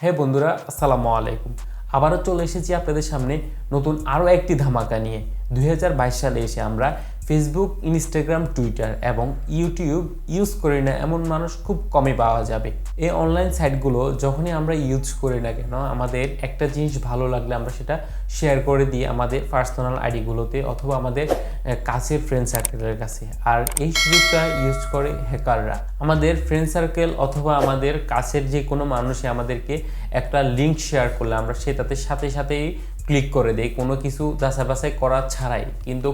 হ্যাঁ বন্ধুরা, আসসালামু আলাইকুম। আবারও চলে এসেছি আপনাদের সামনে নতুন আরও একটি ধামাকা নিয়ে। 2022 সালে এসে আমরা ফেসবুক, ইনস্টাগ্রাম, টুইটার এবং ইউটিউব ইউজ করি না এমন মানুষ খুব কমই পাওয়া যাবে। এই অনলাইন সাইটগুলো যখনই আমরা ইউজ করি না কেন, আমাদের একটা জিনিস ভালো লাগলে আমরা সেটা শেয়ার করে দিই আমাদের পার্সোনাল আইডিগুলোতে অথবা আমাদের কাছের ফ্রেন্ড সার্কেলের কাছে। আর এই সুযোগটা ইউজ করে হ্যাকাররা। আমাদের ফ্রেন্ড সার্কেল অথবা আমাদের কাছের যে কোনো মানুষই আমাদেরকে একটা লিঙ্ক শেয়ার করলে আমরা সেটাতে সাথে সাথেই ক্লিক করে দেই, কোনো কিছু যাচাই বাছাই করা ছাড়াই। কিন্তু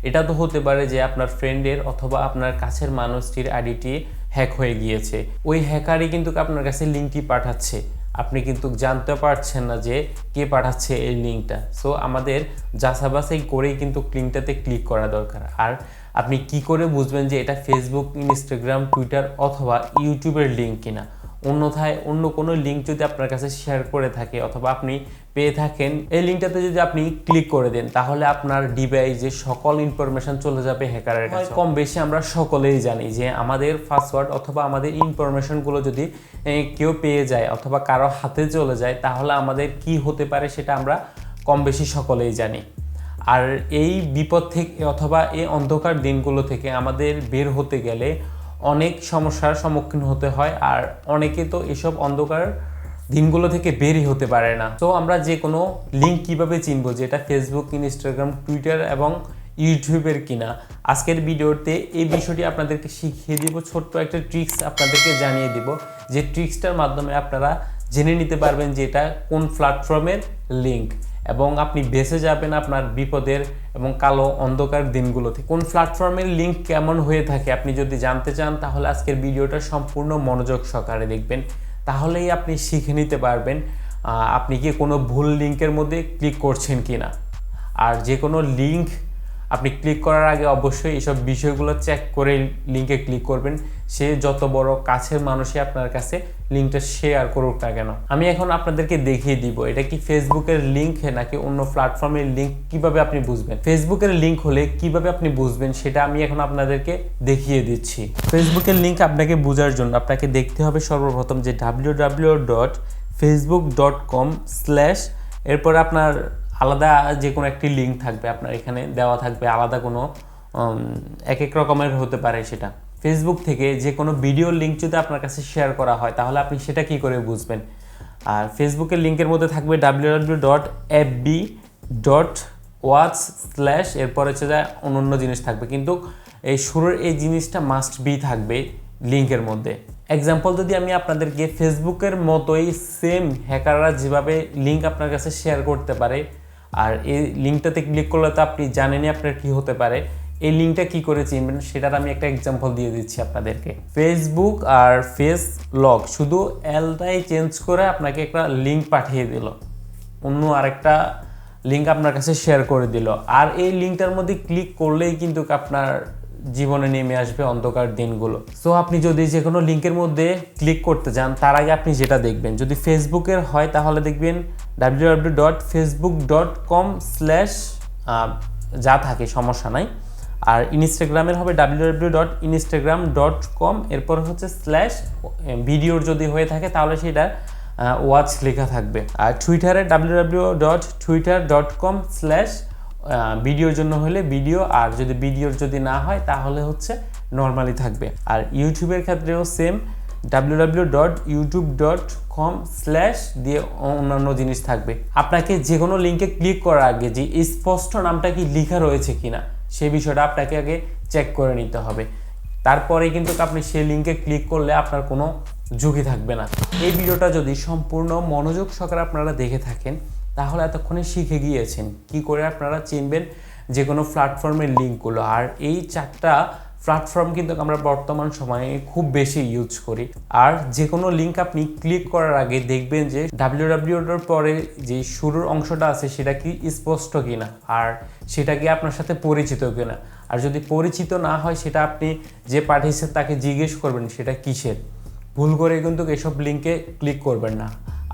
এটা তো হতে পারে যে আপনার ফ্রেন্ডের অথবা আপনার কাছের মানুষটির আইডিটি হ্যাক হয়ে গিয়েছে। ওই হ্যাকারই কিন্তু আপনার কাছে লিঙ্কটি পাঠাচ্ছে, আপনি কিন্তু জানতে পারছেন না যে কে পাঠাচ্ছে এই লিঙ্কটা। সো আমাদের যাচাই বাছাই করেই কিন্তু লিঙ্কটাতে ক্লিক করা দরকার। আর আপনি কি করে বুঝবেন যে এটা ফেসবুক, ইনস্টাগ্রাম, টুইটার অথবা ইউটিউবের লিঙ্ক কিনা? অন্যথায় অন্য কোনো লিঙ্ক যদি আপনার কাছে শেয়ার করে থাকে অথবা আপনি পেয়ে থাকেন, এই লিঙ্কটাতে যদি আপনি ক্লিক করে দেন তাহলে আপনার ডিভাইসে সকল ইনফরমেশন চলে যাবে হ্যাকারের কাছে। কম বেশি আমরা সকলেই জানি যে আমাদের পাসওয়ার্ড অথবা আমাদের ইনফরমেশনগুলো যদি কেউ পেয়ে যায় অথবা কারো হাতে চলে যায় তাহলে আমাদের কি হতে পারে সেটা আমরা কম বেশি সকলেই জানি। আর এই বিপদ থেকে অথবা এই অন্ধকার দিনগুলো থেকে আমাদের বের হতে গেলে অনেক সমস্যার সম্মুখীন হতে হয়। আর অনেকে তো এসব অন্ধকার দিনগুলো থেকে বেরই হতে পারে না। তো আমরা যে কোনো লিঙ্ক কিভাবে চিনবো যে এটা ফেসবুক, ইনস্টাগ্রাম, টুইটার এবং ইউটিউবের কিনা? আজকের ভিডিওতে এই বিষয়টি আপনাদেরকে শিখিয়ে দিব। ছোট্ট একটা ট্রিক্স আপনাদেরকে জানিয়ে দিব, যে ট্রিক্সটার মাধ্যমে আপনারা জেনে নিতে পারবেন যে এটা কোন প্ল্যাটফর্মের লিঙ্ক এবং আপনি বেঁচে যাবেন আপনার বিপদের এবং কালো অন্ধকার দিনগুলোতে। কোন প্ল্যাটফর্মের লিঙ্ক কেমন হয়ে থাকে আপনি যদি জানতে চান তাহলে আজকের ভিডিওটা সম্পূর্ণ মনোযোগ সহকারে দেখবেন, তাহলেই আপনি শিখে নিতে পারবেন আপনি কি কোনো ভুল লিঙ্কের মধ্যে ক্লিক করছেন কিনা। আর যে কোনো লিঙ্ক আপনি ক্লিক করার আগে অবশ্যই এসব বিষয়গুলো চেক করে লিঙ্কে ক্লিক করবেন, সে যত বড় কাছের মানুষই আপনার কাছে লিঙ্কটা শেয়ার করুক না কেন। আমি এখন আপনাদেরকে দেখিয়ে দিব এটা কি ফেসবুকের লিঙ্ক নাকি অন্য প্ল্যাটফর্মের লিঙ্ক। কিভাবে আপনি বুঝবেন ফেসবুকের লিঙ্ক হলে কিভাবে আপনি বুঝবেন সেটা আমি এখন আপনাদেরকে দেখিয়ে দিচ্ছি। ফেসবুকের লিঙ্ক আপনাকে বোঝার জন্য আপনাকে দেখতে হবে সর্বপ্রথম যে www.facebook.com/ এরপর আপনার আলাদা যে কোনো একটি লিঙ্ক থাকবে, আপনার এখানে দেওয়া থাকবে আলাদা কোনো এক এক রকমের হতে পারে। সেটা ফেসবুক থেকে যে কোনো ভিডিওর লিঙ্ক যদি আপনার কাছে শেয়ার করা হয় তাহলে আপনি সেটা কি করে বুঝবেন? আর ফেসবুকের লিঙ্কের মধ্যে থাকবে www.fb.watch/ এরপর হচ্ছে যে অন্য জিনিস থাকবে, কিন্তু এই শুরুর এই জিনিসটা মাস্ট বি থাকবে লিঙ্কের মধ্যে। এক্সাম্পল যদি আমি আপনাদেরকে ফেসবুকের মতোই সেম হ্যাকাররা যেভাবে লিঙ্ক আপনার কাছে শেয়ার করতে পারে, আর এই লিঙ্কটাতে ক্লিক করলে তো আপনি জানেনই আপনার কি হতে পারে। এই লিঙ্কটা কি করে চিনবেন সেটার আমি একটা এক্সাম্পল দিয়ে দিচ্ছি আপনাদেরকে। ফেসবুক আর ফেস লগ শুধু এলটাই চেঞ্জ করে আপনাকে একটা লিঙ্ক পাঠিয়ে দিল, অন্য আরেকটা লিঙ্ক আপনার কাছে শেয়ার করে দিল। আর এই লিঙ্কটার মধ্যে ক্লিক করলেই কিন্তু আপনার জীবনে নেমে আসবে অন্ধকার দিনগুলো। সো আপনি যদি যে কোনো লিঙ্কের মধ্যে ক্লিক করতে যান তার আগে আপনি যেটা দেখবেন, যদি ফেসবুকের হয় তাহলে দেখবেন www.facebook.com/ যা থাকে সমস্যা নাই। আর ইনস্টাগ্রামের হবে www.instagram.com এরপর হচ্ছে /ভিডিওর যদি হয়ে থাকে তাহলে সেটা ওয়াচ লেখা থাকবে। আর টুইটারে www.twitter.com/ ভিডিওর জন্য হলে ভিডিও, আর যদি ভিডিওর যদি না হয় তাহলে হচ্ছে নর্মালি থাকবে। আর ইউটিউবের ক্ষেত্রেও সেম www.youtube.com/ দিয়ে অন্যান্য জিনিস থাকবে। আপনাকে যে কোনো লিঙ্কে ক্লিক করার আগে যে স্পষ্ট নামটা কি লেখা রয়েছে কিনা সেই বিষয়টা আপনাকে আগে চেক করে নিতে হবে, তারপরে কিন্তু আপনি সেই লিঙ্কে ক্লিক করলে আপনার কোনো ঝুঁকি থাকবে না। এই ভিডিওটা যদি সম্পূর্ণ মনোযোগ সহকারে আপনারা দেখে থাকেন তাহলে এতক্ষণে শিখে গিয়েছেন কি করে আপনারা চিনবেন যে কোনো প্ল্যাটফর্মের লিঙ্কগুলো। আর এই 4টা প্ল্যাটফর্ম কিন্তু আমরা বর্তমান সময়ে খুব বেশি ইউজ করি। আর যে কোনো লিঙ্ক আপনি ক্লিক করার আগে দেখবেন যে www পরে যে শুরুর অংশটা আছে সেটা কি স্পষ্ট কিনা, আর সেটা কি আপনার সাথে পরিচিত কিনা। আর যদি পরিচিত না হয় সেটা আপনি যে পাঠিয়েছেন তাকে জিজ্ঞেস করবেন সেটা কিসের। ভুল করে কিন্তু এসব লিঙ্কে ক্লিক করবেন না।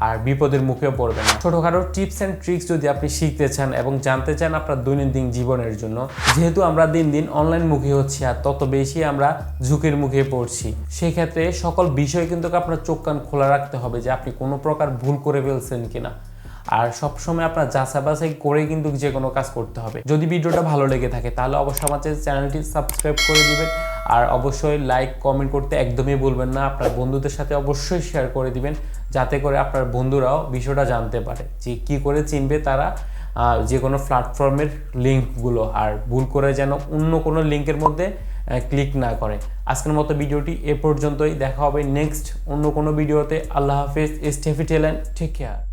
আর বিপদের মুখেও পড়বেন না। ছোটখাটো টিপস অ্যান্ড ট্রিক্স যদি আপনি শিখতে চান এবং জানতে চান আপনার দৈনন্দিন জীবনের জন্য, যেহেতু আমরা দিন দিন অনলাইন মুখী হচ্ছি আর তত বেশি আমরা ঝুঁকির মুখে পড়ছি, সেক্ষেত্রে সকল বিষয় কিন্তু আপনার চোখ কান খোলা রাখতে হবে যে আপনি কোনো প্রকার ভুল করে ফেলছেন কিনা। আর সবসময় আপনার যাচাই বাছাই করে কিন্তু যে কোনো কাজ করতে হবে। যদি ভিডিওটা ভালো লেগে থাকে তাহলে অবশ্যই আমার চ্যানেলটি সাবস্ক্রাইব করে দিবেন, আর অবশ্যই লাইক কমেন্ট করতে একদমই ভুলবেন না। আপনার বন্ধুদের সাথে অবশ্যই শেয়ার করে দিবেন, যাতে করে আপনার বন্ধুরাও বিষয়টা জানতে পারে যে কী করে চিনবে তারা যে কোনো প্ল্যাটফর্মের লিঙ্কগুলো, আর ভুল করে যেন অন্য কোনো লিঙ্কের মধ্যে ক্লিক না করে। আজকের মতো ভিডিওটি এ পর্যন্তই, দেখা হবে নেক্সট অন্য কোনো ভিডিওতে। আল্লাহ হাফেজ, stay fit and take care.